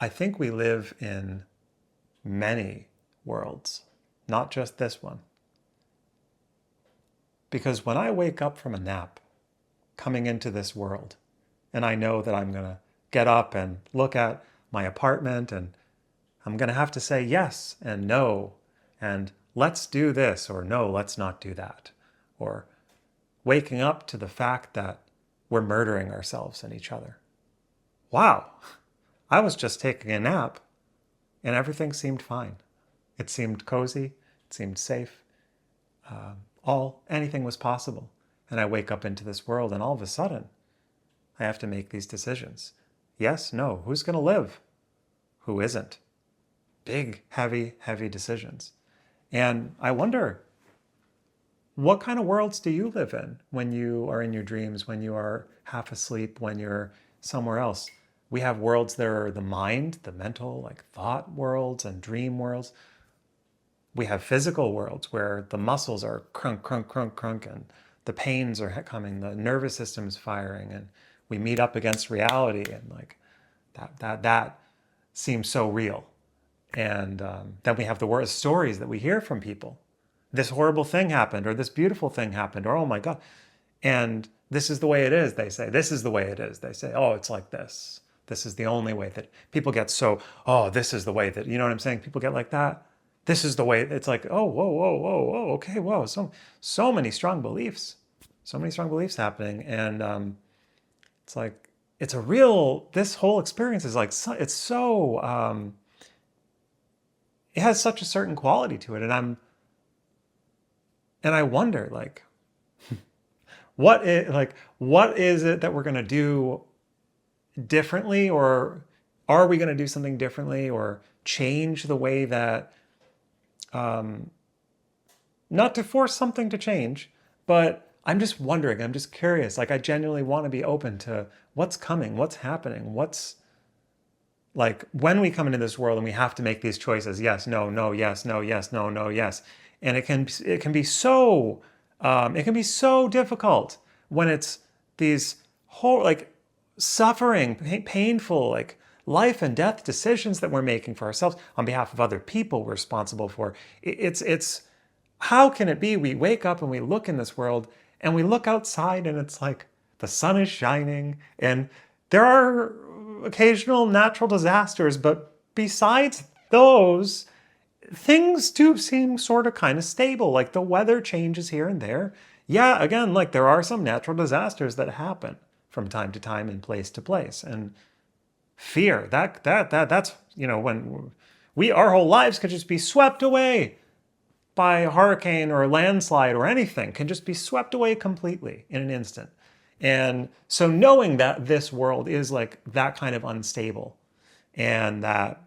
I think we live in many worlds, not just this one. Because when I wake up from a nap, coming into this world, and I know that I'm going to get up and look at my apartment, and I'm going to have to say yes and no, and let's do this, or no, let's not do that. Or waking up to the fact that we're murdering ourselves and each other. Wow, I was just taking a nap and everything seemed fine. It seemed cozy, it seemed safe. Anything was possible. And I wake up into this world and all of a sudden I have to make these decisions. Yes, no, who's going to live? Who isn't? Big, heavy, heavy decisions. And I wonder, what kind of worlds do you live in when you are in your dreams, when you are half asleep, when you're somewhere else? We have worlds that are the mind, the mental, like thought worlds and dream worlds. We have physical worlds where the muscles are crunk, crunk, crunk, crunk, and the pains are coming, the nervous system's firing, and we meet up against reality, and like that seems so real. And then we have the worst stories that we hear from people. This horrible thing happened, or this beautiful thing happened, or oh my God. And this is the way it is, they say. This is the way it is, they say. Oh, it's like this. This is the only way that people get so, oh, this is the way that, you know what I'm saying? People get like that. This is the way, it's like, oh, whoa, whoa, whoa, whoa, okay, whoa. So many strong beliefs. So many strong beliefs happening. And it's like, it's a real, this whole experience is like, it's so, it has such a certain quality to it. And I wonder, like, what is it that we're going to do differently, or are we going to do something differently, or change the way that, not to force something to change, but I'm just wondering, I'm just curious, like I genuinely want to be open to what's coming, what's happening, what's like when we come into this world and we have to make these choices, yes, no, no, yes, no, yes, no, no, yes. And it can be so difficult when it's these whole like suffering, painful, like life and death decisions that we're making for ourselves on behalf of other people we're responsible for. It's how can it be we wake up and we look in this world and we look outside and it's like the sun is shining and there are occasional natural disasters, but besides those, things do seem sort of kind of stable. Like the weather changes here and there. Yeah, again, like there are some natural disasters that happen from time to time and place to place. And fear, that's, you know, when our whole lives could just be swept away by a hurricane or a landslide or anything, can just be swept away completely in an instant. And so knowing that this world is like that kind of unstable, and that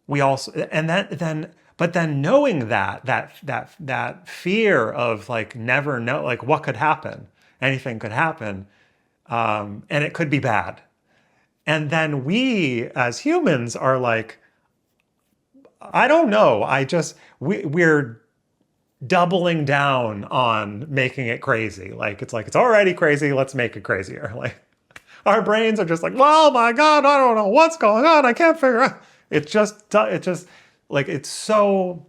we also, and that then, but then knowing that fear of like never know, like what could happen, anything could happen, and it could be bad. And then we as humans are like, I don't know, we're doubling down on making it crazy. Like it's already crazy, let's make it crazier. Like our brains are just like, oh my God, I don't know what's going on, I can't figure out. It just like it's so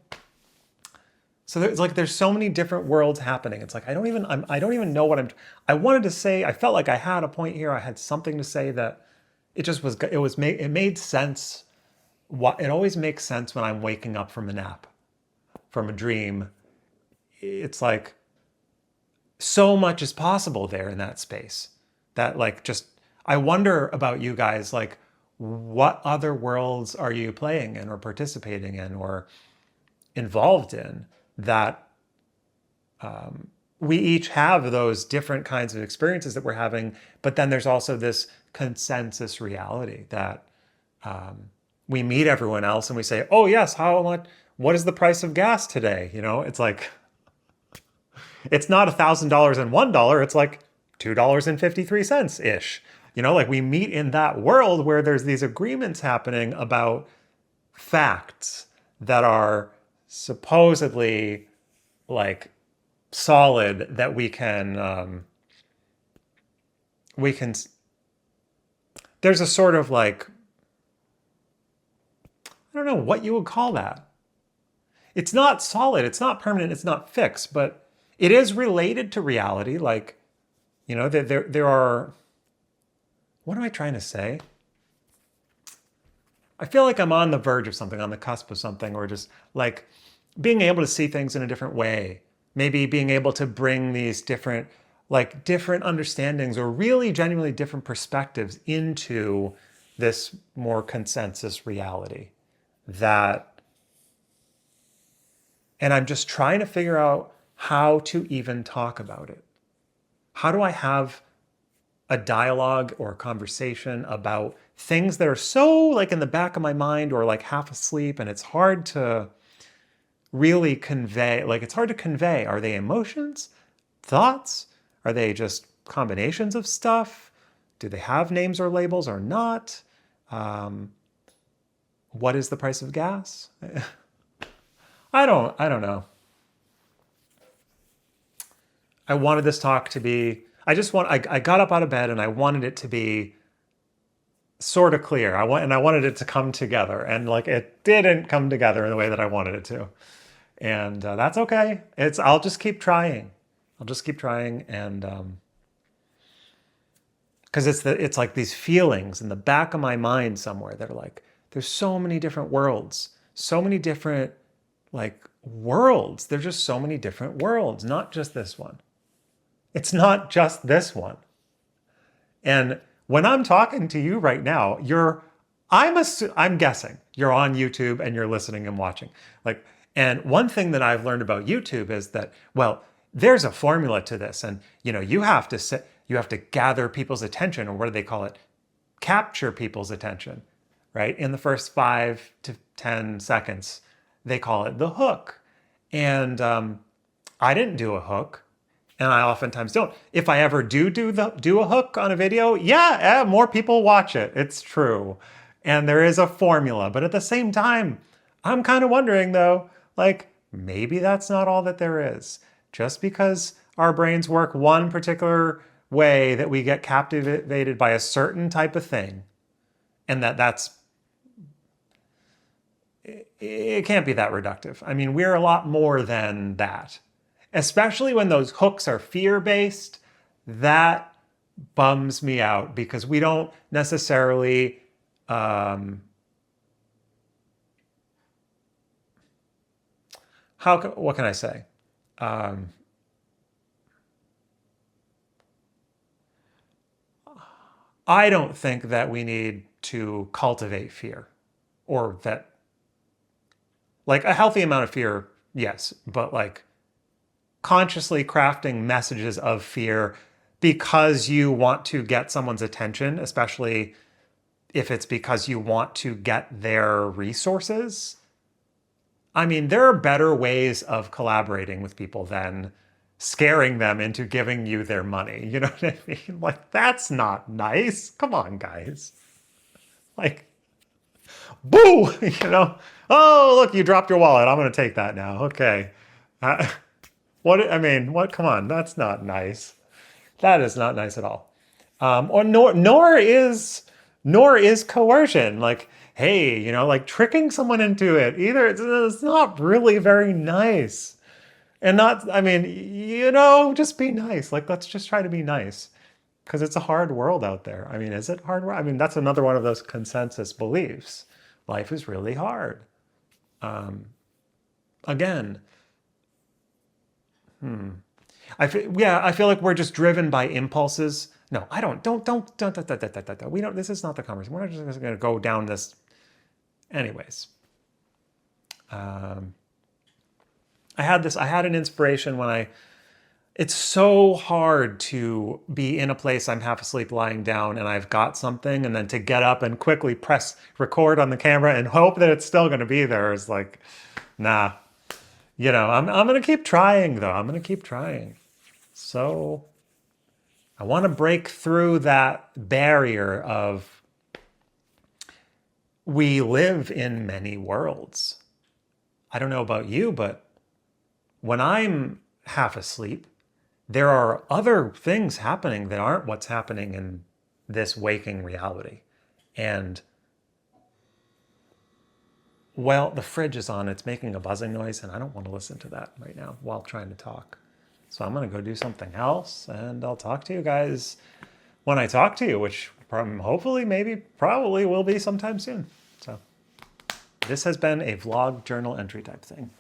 there's so many different worlds happening. It's like I don't even know what I wanted to say. I felt like I had a point here. I had something to say that it made sense. It always makes sense when I'm waking up from a nap, from a dream. It's like so much is possible there in that space that like just I wonder about you guys, like what other worlds are you playing in or participating in or involved in that we each have those different kinds of experiences that we're having, but then there's also this consensus reality that we meet everyone else and we say, oh yes, how much, what is the price of gas today? You know, it's like, it's not $1,000 and $1, it's like $2.53-ish. You know, like we meet in that world where there's these agreements happening about facts that are supposedly like solid, that we can, there's a sort of like don't know what you would call that. It's not solid, it's not permanent, it's not fixed, but it is related to reality. Like, there are, what am I trying to say? I feel like I'm on the verge of something, on the cusp of something, or just like being able to see things in a different way. Maybe being able to bring these different understandings or really genuinely different perspectives into this more consensus reality that, and I'm just trying to figure out how to even talk about it. How do I have a dialogue or a conversation about things that are so like in the back of my mind or like half asleep, and it's hard to really convey, like it's hard to convey. Are they emotions, thoughts? Are they just combinations of stuff? Do they have names or labels or not? What is the price of gas? I don't know. I wanted this talk to be, I got up out of bed and I wanted it to be sort of clear. I wanted it to come together, and like it didn't come together in the way that I wanted it to. And that's okay. I'll just keep trying. I'll just keep trying, and because it's like these feelings in the back of my mind somewhere that are like, there's so many different worlds, so many different like worlds. There's just so many different worlds, not just this one. It's not just this one. And when I'm talking to you right now, I'm guessing you're on YouTube and you're listening and watching. Like, and one thing that I've learned about YouTube is that, well, there's a formula to this, and you have to gather people's attention, or what do they call it? Capture people's attention, right? In the first 5 to 10 seconds, they call it the hook. And I didn't do a hook. And I oftentimes don't. If I ever do a hook on a video, yeah, more people watch it. It's true. And there is a formula. But at the same time, I'm kind of wondering though, like maybe that's not all that there is. Just because our brains work one particular way, that we get captivated by a certain type of thing, and it can't be that reductive. I mean, we're a lot more than that. Especially when those hooks are fear-based, that bums me out, because we don't necessarily what can I say? I don't think that we need to cultivate fear, or that, like a healthy amount of fear, yes, but like consciously crafting messages of fear because you want to get someone's attention, especially if it's because you want to get their resources. I mean, there are better ways of collaborating with people than scaring them into giving you their money. You know what I mean? Like, that's not nice. Come on, guys. Like, boo! Oh, look, you dropped your wallet. I'm going to take that now. Okay. Come on, that's not nice. That is not nice at all. Or nor is coercion. Like, hey, like tricking someone into it. Either it's not really very nice. And not, just be nice. Like, let's just try to be nice. Because it's a hard world out there. I mean, is it hard? I mean, that's another one of those consensus beliefs. Life is really hard. Again, I feel like we're just driven by impulses. No, I don't. Don't. We don't. This is not the conversation. We're not just going to go down this. Anyways, I had an inspiration when it's so hard to be in a place I'm half asleep lying down and I've got something, and then to get up and quickly press record on the camera and hope that it's still going to be there is like, nah. I'm going to keep trying though. I'm going to keep trying. So I want to break through that barrier of, we live in many worlds. I don't know about you, but when I'm half asleep, there are other things happening that aren't what's happening in this waking reality. And Well, the fridge is on. It's making a buzzing noise, and I don't want to listen to that right now while trying to talk. So I'm going to go do something else, and I'll talk to you guys when I talk to you, which hopefully, maybe, probably will be sometime soon. So this has been a vlog journal entry type thing.